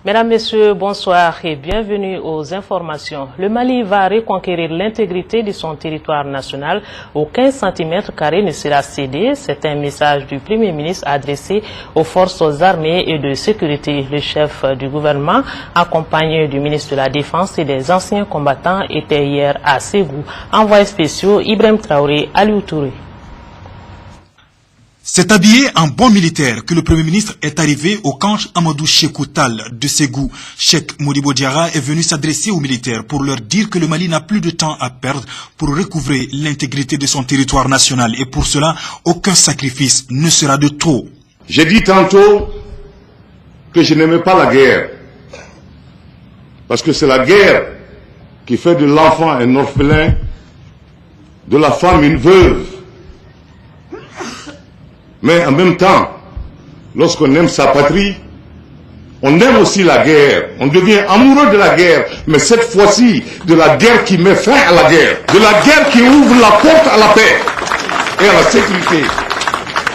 Mesdames, Messieurs, bonsoir et bienvenue aux informations. Le Mali va reconquérir l'intégrité de son territoire national. Aucun centimètre carré ne sera cédé. C'est un message du Premier ministre adressé aux forces armées et de sécurité. Le chef du gouvernement, accompagné du ministre de la Défense et des anciens combattants, était hier à Ségou. Envoyé spéciaux, Ibrahim Traoré, Aliou Touré. C'est habillé en bon militaire que le Premier ministre est arrivé au camp Amadou Chekoutal de Ségou. Cheikh Modibo Diarra est venu s'adresser aux militaires pour leur dire que le Mali n'a plus de temps à perdre pour recouvrer l'intégrité de son territoire national. Et pour cela, aucun sacrifice ne sera de trop. J'ai dit tantôt que je n'aimais pas la guerre. Parce que c'est la guerre qui fait de l'enfant un orphelin, de la femme une veuve. Mais en même temps, lorsqu'on aime sa patrie, on aime aussi la guerre. On devient amoureux de la guerre, mais cette fois-ci, de la guerre qui met fin à la guerre. De la guerre qui ouvre la porte à la paix et à la sécurité.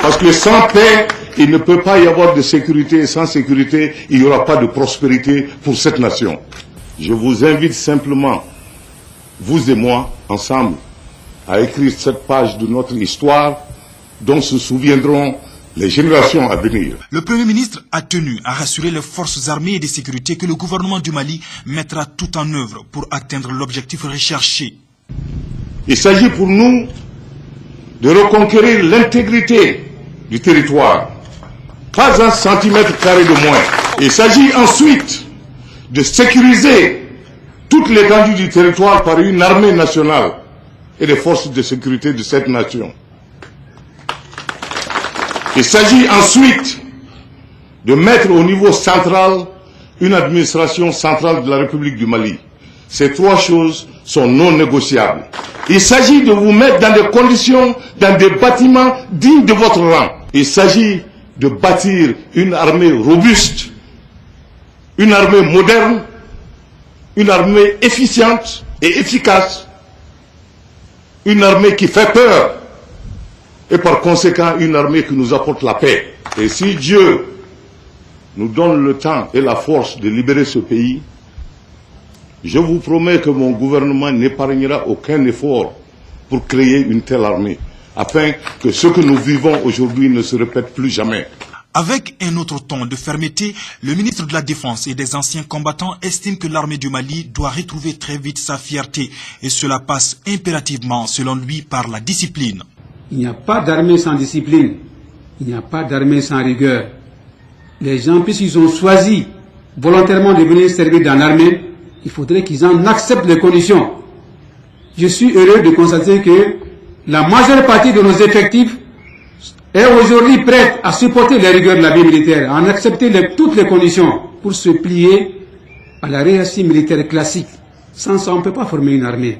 Parce que sans paix, il ne peut pas y avoir de sécurité. Et sans sécurité, il n'y aura pas de prospérité pour cette nation. Je vous invite simplement, vous et moi, ensemble, à écrire cette page de notre histoire dont se souviendront les générations à venir. Le Premier ministre a tenu à rassurer les forces armées et de sécurité que le gouvernement du Mali mettra tout en œuvre pour atteindre l'objectif recherché. Il s'agit pour nous de reconquérir l'intégrité du territoire. Pas un centimètre carré de moins. Il s'agit ensuite de sécuriser toute l'étendue du territoire par une armée nationale et des forces de sécurité de cette nation. Il s'agit ensuite de mettre au niveau central une administration centrale de la République du Mali. Ces trois choses sont non négociables. Il s'agit de vous mettre dans des conditions, dans des bâtiments dignes de votre rang. Il s'agit de bâtir une armée robuste, une armée moderne, une armée efficiente et efficace, une armée qui fait peur, et par conséquent une armée qui nous apporte la paix. Et si Dieu nous donne le temps et la force de libérer ce pays, je vous promets que mon gouvernement n'épargnera aucun effort pour créer une telle armée, afin que ce que nous vivons aujourd'hui ne se répète plus jamais. Avec un autre ton de fermeté, le ministre de la Défense et des anciens combattants estime que l'armée du Mali doit retrouver très vite sa fierté. Et cela passe impérativement, selon lui, par la discipline. Il n'y a pas d'armée sans discipline. Il n'y a pas d'armée sans rigueur. Les gens, puisqu'ils ont choisi volontairement de venir servir dans l'armée, il faudrait qu'ils en acceptent les conditions. Je suis heureux de constater que la majeure partie de nos effectifs est aujourd'hui prête à supporter les rigueurs de la vie militaire, à en accepter toutes les conditions pour se plier à la hiérarchie militaire classique. Sans ça, on ne peut pas former une armée.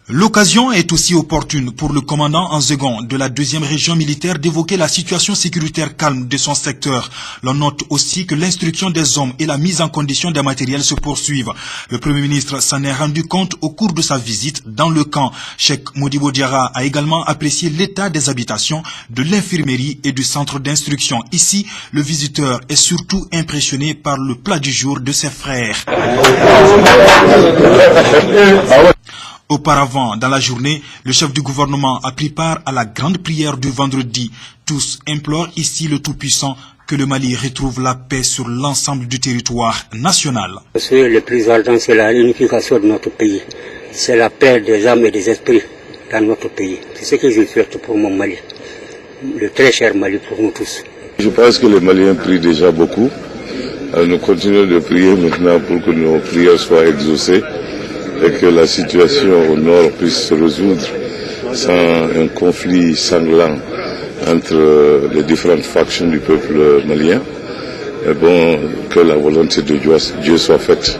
L'occasion est aussi opportune pour le commandant en second de la 2e région militaire d'évoquer la situation sécuritaire calme de son secteur. L'on note aussi que l'instruction des hommes et la mise en condition des matériels se poursuivent. Le Premier ministre s'en est rendu compte au cours de sa visite dans le camp. Cheikh Modibo Diarra a également apprécié l'état des habitations, de l'infirmerie et du centre d'instruction. Ici, le visiteur est surtout impressionné par le plat du jour de ses frères. Auparavant, dans la journée, le chef du gouvernement a pris part à la grande prière du vendredi. Tous implorent ici le Tout-Puissant que le Mali retrouve la paix sur l'ensemble du territoire national. Ce le plus ardent, c'est la unification de notre pays. C'est la paix des âmes et des esprits dans notre pays. C'est ce que je souhaite pour mon Mali. Le très cher Mali pour nous tous. Je pense que les Maliens prient déjà beaucoup. Nous continuons de prier maintenant pour que nos prières soient exaucées et que la situation au nord puisse se résoudre sans un conflit sanglant entre les différentes factions du peuple malien. Et bon, que la volonté de Dieu soit faite.